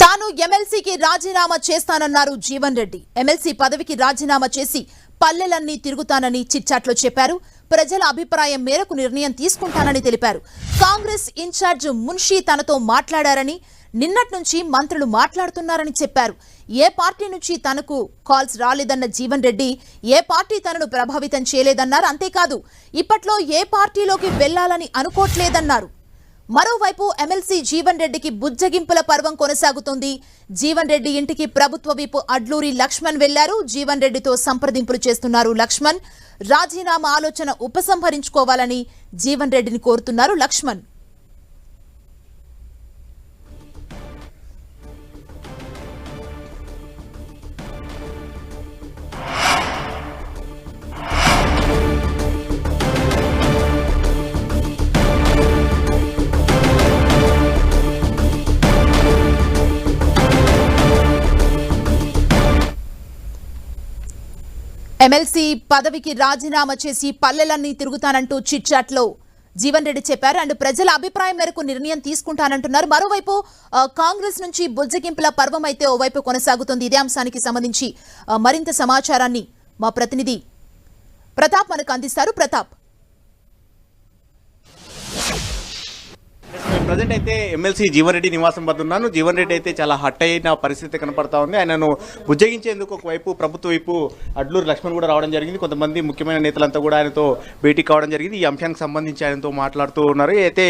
తాను ఎమ్మెల్సీకి రాజీనామా చేస్తానన్నారు జీవన్ రెడ్డి. ఎమ్మెల్సీ పదవికి రాజీనామా చేసి పల్లెలన్నీ తిరుగుతానని చిట్చాట్లో చెప్పారు. ప్రజల అభిప్రాయం మేరకు నిర్ణయం తీసుకుంటానని తెలిపారు. కాంగ్రెస్ ఇన్ఛార్జ్ మున్షీ తనతో మాట్లాడారని, నిన్నటి నుంచి మంత్రులు మాట్లాడుతున్నారని చెప్పారు. ఏ పార్టీ నుంచి తనకు కాల్స్ రాలేదన్న జీవన్ రెడ్డి ఏ పార్టీ తనను ప్రభావితం చేయలేదన్నారు. అంతేకాదు ఇప్పట్లో ఏ పార్టీలోకి వెళ్లాలని అనుకోవట్లేదన్నారు. మరోవైపు ఎమ్మెల్సీ జీవన్ రెడ్డికి బుజ్జగింపుల పర్వం కొనసాగుతోంది. జీవన్ రెడ్డి ఇంటికి ప్రభుత్వ విప్ అడ్లూరి లక్ష్మణ్ వెళ్లారు. జీవన్ రెడ్డితో సంప్రదింపులు చేస్తున్నారు లక్ష్మణ్. రాజీనామా ఆలోచన ఉపసంహరించుకోవాలని జీవన్ రెడ్డిని కోరుతున్నారు లక్ష్మణ్. ఎమ్మెల్సీ పదవికి రాజీనామా చేసి పల్లెలన్నీ తిరుగుతానంటూ చిట్చాట్లో జీవన్ రెడ్డి చెప్పారు. అండ్ ప్రజల అభిప్రాయం మేరకు నిర్ణయం తీసుకుంటానంటున్నారు. మరోవైపు కాంగ్రెస్ నుంచి బుజ్జగింపుల పర్వం అయితే ఓవైపు కొనసాగుతుంది. ఇదే అంశానికి సంబంధించి మరింత సమాచారాన్ని మా ప్రతినిధి ప్రతాప్ మనకు అందిస్తారు. ప్రతాప్, ప్రజెంట్ అయితే ఎమ్మెల్సీ జీవన్ రెడ్డి నివాసం వద్ద ఉన్నాను. జీవన్ రెడ్డి అయితే చాలా హట్ అయిన పరిస్థితి కనపడతా ఉంది. ఆయనను బుజ్జగించేందుకు ఒకవైపు ప్రభుత్వ వైపు అడ్లూరు లక్ష్మణ్ కూడా రావడం జరిగింది. కొంతమంది ముఖ్యమైన నేతలంతా కూడా ఆయనతో భేటీ కావడం జరిగింది. ఈ అంశానికి సంబంధించి ఆయనతో మాట్లాడుతూ ఉన్నారు. అయితే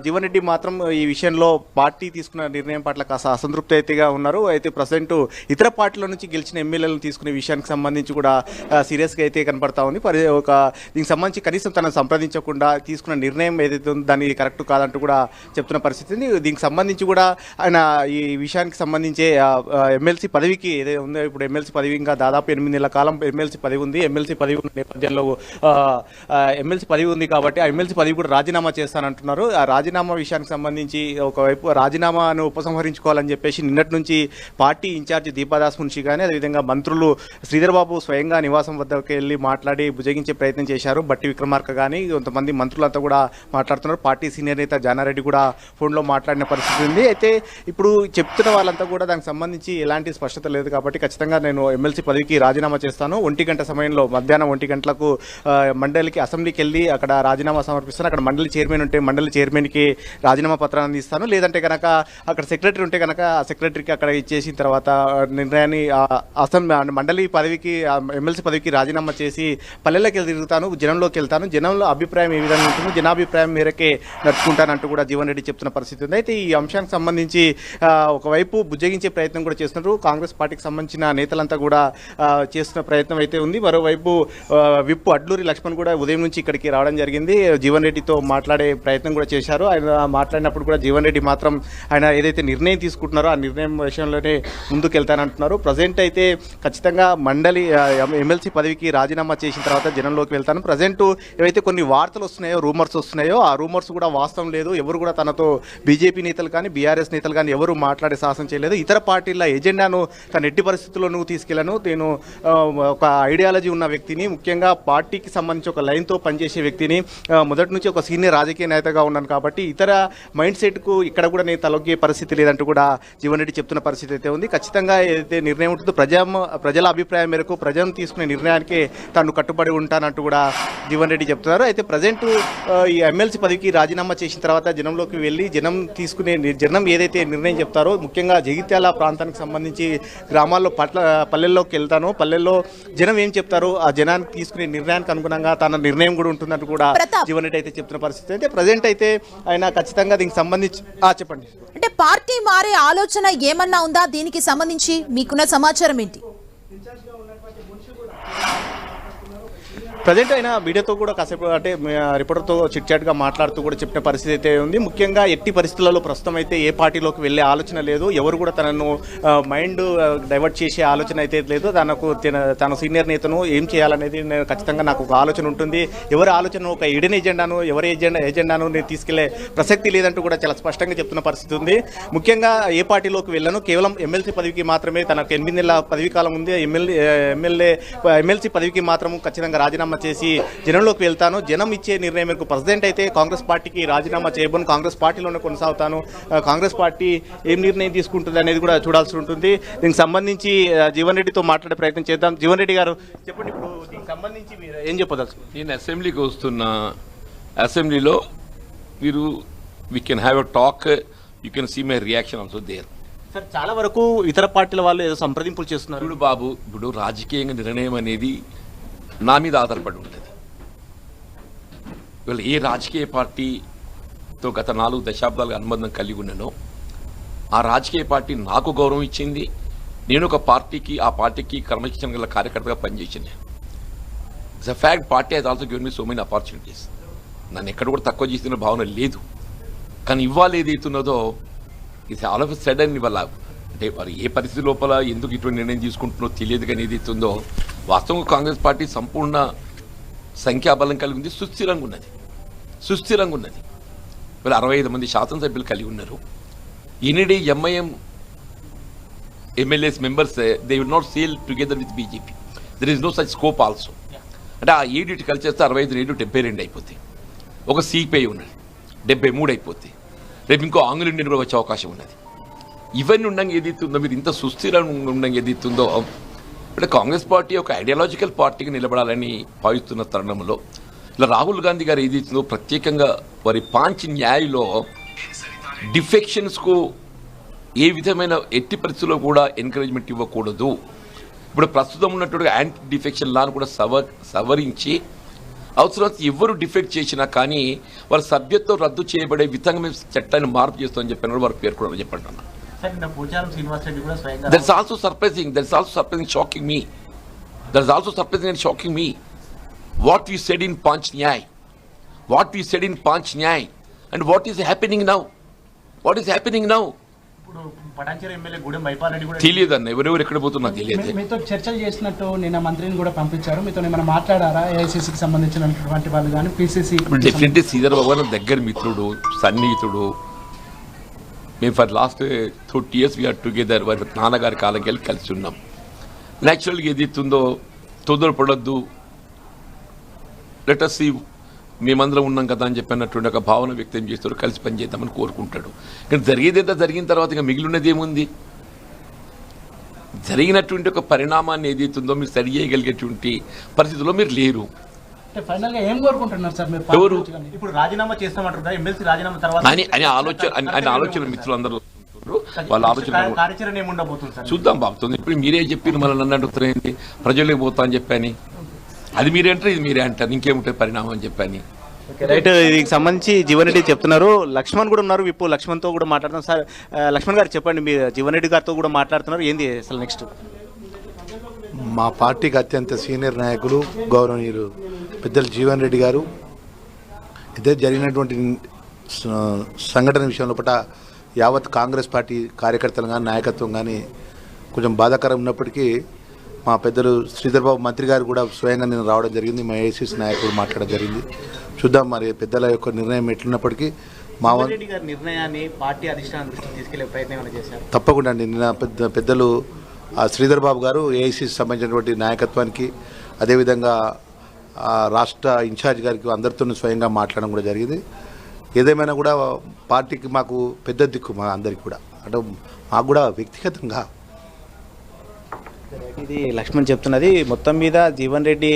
జీవన్ రెడ్డి మాత్రం ఈ విషయంలో పార్టీ తీసుకున్న నిర్ణయం పట్ల కాస్త అసంతృప్తి అయితేగా ఉన్నారు. అయితే ప్రజెంట్ ఇతర పార్టీల నుంచి గెలిచిన ఎమ్మెల్యేలను తీసుకునే విషయానికి సంబంధించి కూడా సీరియస్గా అయితే కనపడతా ఉంది. దీనికి సంబంధించి కనీసం తనను సంప్రదించకుండా తీసుకున్న నిర్ణయం ఏదైతే ఉందో దాన్ని కరెక్ట్ కాదంటూ కూడా చెప్తున్న పరిస్థితి. దీనికి సంబంధించి కూడా ఆయన ఈ విషయానికి సంబంధించి ఎమ్మెల్సీ పదవికి ఏదైతే ఉందో, ఇప్పుడు ఎమ్మెల్సీ పదవి ఇంకా దాదాపు 8 నెలల కాలం ఎమ్మెల్సీ పదవి ఉంది. ఎమ్మెల్సీ పదవి ఉన్న నేపథ్యంలో ఎమ్మెల్సీ పదవి ఉంది కాబట్టి ఆ ఎమ్మెల్సీ పదవి కూడా రాజీనామా చేస్తానంటున్నారు. ఆ రాజీనామా విషయానికి సంబంధించి ఒకవైపు రాజీనామాను ఉపసంహరించుకోవాలని చెప్పేసి నిన్నటి నుంచి పార్టీ ఇన్ఛార్జి దీపాదాస్ మున్షి కానీ అదేవిధంగా మంత్రులు శ్రీధర్ బాబు స్వయంగా నివాసం వద్దకు వెళ్ళి మాట్లాడి బుజ్జగించే ప్రయత్నం చేశారు. బట్టి విక్రమార్క కానీ కొంతమంది మంత్రులంతా కూడా మాట్లాడుతున్నారు. పార్టీ సీనియర్ నేత జానారెడ్డి కూడా ఫోన్లో మాట్లాడిన పరిస్థితి ఉంది. అయితే ఇప్పుడు చెప్తున్న వాళ్ళంతా కూడా దానికి సంబంధించి ఎలాంటి స్పష్టత లేదు కాబట్టి ఖచ్చితంగా నేను ఎమ్మెల్సీ పదవికి రాజీనామా చేస్తాను. 1 గంట సమయంలో మధ్యాహ్నం 1 గంటలకు మండలికి అసెంబ్లీకి వెళ్ళి అక్కడ రాజీనామా సమర్పిస్తాను. అక్కడ మండలి చైర్మన్ ఉంటే మండలి చైర్మన్కి రాజీనామా పత్రాన్ని అందిస్తాను. లేదంటే కనుక అక్కడ సెక్రటరీ ఉంటే కనుక ఆ సెక్రటరీకి అక్కడ ఇచ్చేసిన తర్వాత నిర్ణయాన్ని మండలి పదవికి ఎమ్మెల్సీ పదవికి రాజీనామా చేసి పల్లెల్లోకి తిరుగుతాను, జనంలోకి వెళ్తాను. జనంలో అభిప్రాయం ఏ విధంగా ఉంటుందో జనాభిప్రాయం మేరకే నడుచుకుంటానంటూ కూడా జీవన్ రెడ్డి చెప్తున్న పరిస్థితి ఉంది. అయితే ఈ అంశానికి సంబంధించి ఒకవైపు బుజ్జగించే ప్రయత్నం కూడా చేస్తున్నారు. కాంగ్రెస్ పార్టీకి సంబంధించిన నేతలంతా కూడా చేస్తున్న ప్రయత్నం అయితే ఉంది. మరోవైపు విప్ అడ్లూరి లక్ష్మణ్ కూడా ఉదయం నుంచి ఇక్కడికి రావడం జరిగింది. జీవన్ రెడ్డితో మాట్లాడే ప్రయత్నం కూడా చేశారు. ఆయన మాట్లాడినప్పుడు కూడా జీవన్ రెడ్డి మాత్రం ఆయన ఏదైతే నిర్ణయం తీసుకుంటున్నారో ఆ నిర్ణయం విషయంలోనే ముందుకు వెళ్తానంటున్నారు. ప్రజెంట్ అయితే ఖచ్చితంగా మండలి ఎమ్మెల్సీ పదవికి రాజీనామా చేసిన తర్వాత జనంలోకి వెళ్తాను. ప్రజెంట్ ఏవైతే కొన్ని వార్తలు వస్తున్నాయో, రూమర్స్ వస్తున్నాయో ఆ రూమర్స్ కూడా వాస్తవం లేదు. ఎవరు కూడా తనతో బీజేపీ నేతలు కానీ బీఆర్ఎస్ నేతలు కానీ ఎవరు మాట్లాడే సాహసం చేయలేదు. ఇతర పార్టీల ఎజెండాను తన ఎట్టి పరిస్థితుల్లో నువ్వు తీసుకెళ్లను, నేను ఒక ఐడియాలజీ ఉన్న వ్యక్తిని, ముఖ్యంగా పార్టీకి సంబంధించి ఒక లైన్తో పనిచేసే వ్యక్తిని, మొదటి నుంచి ఒక సీనియర్ రాజకీయ నేతగా ఉన్నాను కాబట్టి ఇతర మైండ్ సెట్కు ఇక్కడ కూడా నేను తలొగ్గే పరిస్థితి లేదంటూ కూడా జీవన్ రెడ్డి చెప్తున్న పరిస్థితి అయితే ఉంది. ఖచ్చితంగా ఏదైతే నిర్ణయం ఉంటుందో ప్రజల అభిప్రాయం మేరకు ప్రజలను తీసుకునే నిర్ణయానికి తాను కట్టుబడి ఉంటానంటూ కూడా జీవన్ రెడ్డి చెప్తున్నారు. అయితే ప్రజెంట్ ఈ ఎమ్మెల్సీ పదవికి రాజీనామా చేసిన తర్వాత జనంలోకి వెళ్ళి జనం ఏదైతే నిర్ణయం చెప్తారో, ముఖ్యంగా జగిత్యాల ప్రాంతానికి సంబంధించి గ్రామాల్లో పల్లెల్లోకి వెళ్తాను, పల్లెల్లో జనం ఏం చెప్తారో ఆ జనానికి తీసుకునే నిర్ణయానికి అనుగుణంగా తన నిర్ణయం కూడా ఉంటుందంటూ కూడా జీవన్ రెడ్డి అయితే చెప్తున్న పరిస్థితి. అయితే ప్రజెంట్ అయితే ఆయన ఖచ్చితంగా దీనికి సంబంధించి చెప్పండి. అంటే పార్టీ మారే ఆలోచన ఏమన్నా ఉందా? దీనికి సంబంధించి మీకున్న సమాచారం ఏంటి? ప్రజెంట్ అయినా మీడియాతో కూడా కాసేపు అంటే రిపోర్టర్తో చిట్చాట్గా మాట్లాడుతూ కూడా చెప్పిన పరిస్థితి అయితే ఉంది. ముఖ్యంగా ఎట్టి పరిస్థితులలో ప్రస్తుతం అయితే ఏ పార్టీలోకి వెళ్ళే ఆలోచన లేదు. ఎవరు కూడా తనను మైండ్ డైవర్ట్ చేసే ఆలోచన అయితే లేదు. తన సీనియర్ నేతను ఏం చేయాలనేది ఖచ్చితంగా నాకు ఒక ఆలోచన ఉంటుంది. ఎవరి ఆలోచన ఒక ఇడెన్ ఎజెండాను ఎవరి ఎజెండాను నేను తీసుకెళ్లే ప్రసక్తి లేదంటూ కూడా చాలా స్పష్టంగా చెప్తున్న పరిస్థితి ఉంది. ముఖ్యంగా ఏ పార్టీలోకి వెళ్ళను, కేవలం ఎమ్మెల్సీ పదవికి మాత్రమే తనకు 8 నెలల పదవీ కాలం ఉంది. ఎమ్మెల్సీ పదవికి మాత్రం ఖచ్చితంగా రాజీనామా రాజీనామా చేసి జనంలోకి వెళ్తాను, జనం ఇచ్చే నిర్ణయం మేరకు ప్రెసిడెంట్ అయితే కాంగ్రెస్ పార్టీకి రాజీనామా చేయబోను, కాంగ్రెస్ పార్టీలోనే కొనసాగుతాను, కాంగ్రెస్ పార్టీ ఏం నిర్ణయం తీసుకుంటుంది అనేది కూడా చూడాల్సి ఉంటుంది. దీనికి సంబంధించి జీవన్ రెడ్డితో మాట్లాడే ప్రయత్నం చేద్దాం. జీవన్ రెడ్డి గారు చెప్పండి, ఇప్పుడు దీనికి సంబంధించి మీరు ఏం చెప్పదలుచు? నేను అసెంబ్లీకి వస్తున్న అసెంబ్లీలో మీరు we can have a talk, you can see my reaction also there. Sir, చాలా వరకు ఇతర పార్టీల వాళ్ళు ఏదో సంప్రదింపులు చేస్తున్నారు. ఇప్పుడు బాబు, ఇప్పుడు రాజకీయంగా నిర్ణయం అనేది నా మీద ఆధారపడి ఉంటుంది. ఇవాళ ఏ రాజకీయ పార్టీతో గత 4 దశాబ్దాలుగా అనుబంధం కలిగి ఉన్నానో ఆ రాజకీయ పార్టీ నాకు గౌరవం ఇచ్చింది. నేను ఒక పార్టీకి, ఆ పార్టీకి క్రమశిక్షణ గల కార్యకర్తగా పనిచేసింది. It's a fact, party has also given me so many opportunities. నన్ను ఎక్కడ కూడా తక్కువ చేస్తున్న భావన లేదు. కానీ ఇవాళ ఏదైతున్నదో ఇది ఆల్ ఆఫ్ సడన్ ఇవాళ అంటే మరి ఏ పరిస్థితి లోపల ఎందుకు ఇటువంటి నిర్ణయం తీసుకుంటున్నో తెలియదు. కానీ ఏదైతుందో వాస్తవంగా కాంగ్రెస్ పార్టీ సంపూర్ణ సంఖ్యాబలం కలిగి ఉంది, సుస్థిరంగా ఉన్నది. ఇవాళ 65 మంది శాసనసభ్యులు కలిగి ఉన్నారు. Any day MIM MLAs members they will not sail together with BJP. There is no such scope also. అంటే ఆ 7 కలిసి చేస్తే 65 7 72 అయిపోతాయి. ఒక సిపిఐ ఉన్నది 73 అయిపోతాయి. రేపు ఇంకో ఆంగ్ల ఇండియన్ కూడా వచ్చే అవకాశం ఉన్నది. ఇవన్నీ ఉండగా ఏదైతుందో, మీరు ఇంత సుస్థిరంగా ఉండగా ఏదైతుందో, అంటే కాంగ్రెస్ పార్టీ ఒక ఐడియాలజికల్ పార్టీగా నిలబడాలని భావిస్తున్న తరుణంలో ఇలా రాహుల్ గాంధీ గారు ఏదైతుందో ప్రత్యేకంగా వారి పాంచ్ న్యాయలో డిఫెక్షన్స్కు ఏ విధమైన ఎట్టి పరిస్థితుల్లో కూడా ఎంకరేజ్మెంట్ ఇవ్వకూడదు. ఇప్పుడు ప్రస్తుతం ఉన్నటువంటి యాంటీ డిఫెక్షన్ లాను కూడా సవరించి అవసరం ఎవరు డిఫెక్ట్ చేసినా కానీ వారి సభ్యత్వం రద్దు చేయబడే విధంగా మేము చట్టాన్ని మార్పు చేస్తామని చెప్పిన వారు పేర్కొన్నారు చెప్పండి. That's also surprising, shocking me. What we said in Panch Nyay, and what is happening now? తెలియదన్న, ఎవరెవరు ఎక్కడ పోతున్నా తెలియదు. మీతో చర్చలు చేసినట్టు నిన్న మంత్రిని కూడా పంపించారు. మీతో ఏమైనా మాట్లాడారా? ఏఐసీసీకి సంబంధించినటువంటి వాళ్ళు కానీ పిసిసి? డెఫినెట్లీ శ్రీధర్ బాబు దగ్గర మిత్రుడు, సన్నిహితుడు. మేము for last 30 years we are together. వారి నాన్నగారి కాలంకి వెళ్ళి కలిసి ఉన్నాం. న్యాచురల్గా ఏదైతుందో తొందరపడొద్దు, లెట్ us see, మేమందరం ఉన్నాం కదా అని చెప్పినటువంటి ఒక భావన వ్యక్తం చేస్తారు. కలిసి పనిచేద్దామని కోరుకుంటాడు. కానీ జరిగేదంతా జరిగిన తర్వాత ఇంకా మిగిలినది ఏముంది? జరిగినటువంటి ఒక పరిణామాన్ని ఏదైతుందో మీరు సరి చేయగలిగేటువంటి పరిస్థితుల్లో మీరు లేరు. ఫైనల్ గా ఏం కోరుకుంటున్నారు సార్ మీరు? ఎవరు ఇప్పుడు రాజీనామా చేస్తామంటారు? ఎమ్మెల్సీ రాజీనామా తర్వాత ఆయన ఆలోచన మిత్రులందరూ వాళ్ళ ఆలోచన చూద్దాం బాబుతుంది. ఇప్పుడు మీరే చెప్పారు, మళ్ళీ నన్ను అడుగుతారు ఏంటి, ప్రజలకు పోతా అని చెప్పాని. అది మీరే అంటారు, ఇది మీరే అంటారు, ఇంకేముంటుంది పరిణామం అని చెప్పాని. రైట్. దీనికి సంబంధించి జీవన్ రెడ్డి చెప్తున్నారు. లక్ష్మణ్ కూడా ఉన్నారు, విప్పు లక్ష్మణ్తో కూడా మాట్లాడుతున్నాం. సార్, లక్ష్మణ్ గారు చెప్పండి, మీరు జీవన్ రెడ్డి గారితో కూడా మాట్లాడుతున్నారు, ఏంది అసలు నెక్స్ట్? మా పార్టీకి అత్యంత సీనియర్ నాయకులు గౌరవనీయులు పెద్దలు జీవన్ రెడ్డి గారు ఇదే జరిగినటువంటి సంఘటన విషయంలో పట యావత్ కాంగ్రెస్ పార్టీ కార్యకర్తలు కానీ నాయకత్వం కానీ కొంచెం బాధాకరం ఉన్నప్పటికీ మా పెద్దలు శ్రీధర్ బాబు మంత్రి గారు కూడా స్వయంగా నేను రావడం జరిగింది. మా ఏఐసీసీ నాయకుడు మాట్లాడడం జరిగింది. చూద్దాం మరి పెద్దల యొక్క నిర్ణయం ఎట్లున్నప్పటికీ మా నిర్ణయాన్ని పార్టీ అధిష్టానం దృష్టికి తీసుకెళ్లే ప్రయత్నం చేశారు. తప్పకుండా అండి. నిన్న పెద్దలు శ్రీధర్ బాబు గారు ఏఐసీకి సంబంధించినటువంటి నాయకత్వానికి, అదేవిధంగా రాష్ట్ర ఇన్ఛార్జ్ గారికి అందరితో స్వయంగా మాట్లాడడం కూడా జరిగింది. ఏదేమైనా కూడా పార్టీకి మాకు పెద్ద దిక్కు, మా అందరికి కూడా, అంటే మాకు కూడా వ్యక్తిగతంగా. ఇది లక్ష్మణ్ చెప్తున్నది. మొత్తం మీద జీవన్ రెడ్డి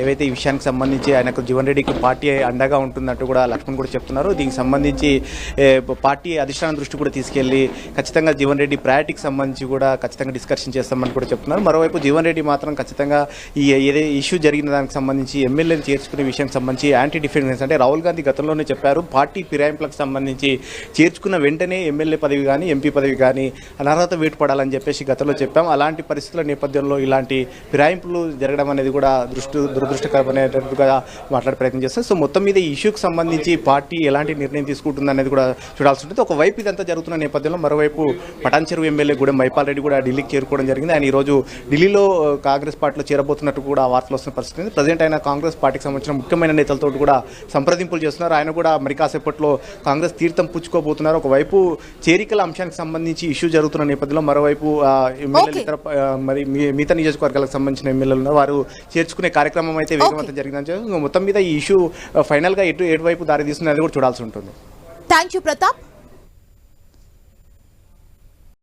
ఏవైతే ఈ విషయానికి సంబంధించి ఆయనకు జీవన్ రెడ్డికి పార్టీ అండగా ఉంటున్నట్టు కూడా లక్ష్మణ్ కూడా చెప్తున్నారు. దీనికి సంబంధించి పార్టీ అధిష్టానం దృష్టి కూడా తీసుకెళ్లి ఖచ్చితంగా జీవన్ రెడ్డి ప్రయారిటీకి సంబంధించి కూడా ఖచ్చితంగా డిస్కషన్ చేస్తామని కూడా చెప్తున్నారు. మరోవైపు జీవన్ రెడ్డి మాత్రం ఖచ్చితంగా ఈ ఏదైతే ఇష్యూ జరిగిన దానికి సంబంధించి ఎమ్మెల్యేలు చేర్చుకునే విషయానికి సంబంధించి యాంటీ డిఫెన్స్, అంటే రాహుల్ గాంధీ గతంలోనే చెప్పారు, పార్టీ ఫిరాయింపులకు సంబంధించి చేర్చుకున్న వెంటనే ఎమ్మెల్యే పదవి కానీ ఎంపీ పదవి కానీ అనర్హత వేటు పడాలని చెప్పేసి గతంలో చెప్పాం. అలాంటి పరిస్థితుల నేపథ్యంలో ఇలాంటి ఫిరాయింపులు జరగడం అనేది కూడా దురదృష్టకరమైనట్టుగా మాట్లాడే ప్రయత్నం చేస్తారు. సో మొత్తం మీద ఈ ఇష్యూకి సంబంధించి పార్టీ ఎలాంటి నిర్ణయం తీసుకుంటుంది అనేది కూడా చూడాల్సి ఉంటుంది. ఒకవైపు ఇదంతా జరుగుతున్న నేపథ్యంలో మరోవైపు పటాన్చెరు ఎమ్మెల్యే గూడెం మైపాల్ రెడ్డి కూడా ఢిల్లీకి చేరుకోవడం జరిగింది. ఆయన ఈరోజు ఢిల్లీలో కాంగ్రెస్ పార్టీలో చేరబోతున్నట్టు కూడా వార్తలు వస్తున్న పరిస్థితి. ప్రజెంట్ ఆయన కాంగ్రెస్ పార్టీకి సంబంధించిన ముఖ్యమైన నేతలతో కూడా సంప్రదింపులు చేస్తున్నారు. ఆయన కూడా మరి కాసేపట్లో కాంగ్రెస్ తీర్థం పుచ్చుకోబోతున్నారు. ఒకవైపు చేరికల అంశానికి సంబంధించి ఇష్యూ జరుగుతున్న నేపథ్యంలో మరోవైపు ఎమ్మెల్యేలు ఇతర మరి మిగతా నియోజకవర్గాలకు సంబంధించిన ఎమ్మెల్యేలు వారు చేర్చుకునే కార్యక్రమం అయితే వేగవంతం జరిగిందని చెప్పి మొత్తం మీద ఈ ఇష్యూ ఫైనల్గా ఎటువైపు దారి తీస్తుంది అది కూడా చూడాల్సి ఉంటుంది. Thank you Pratap.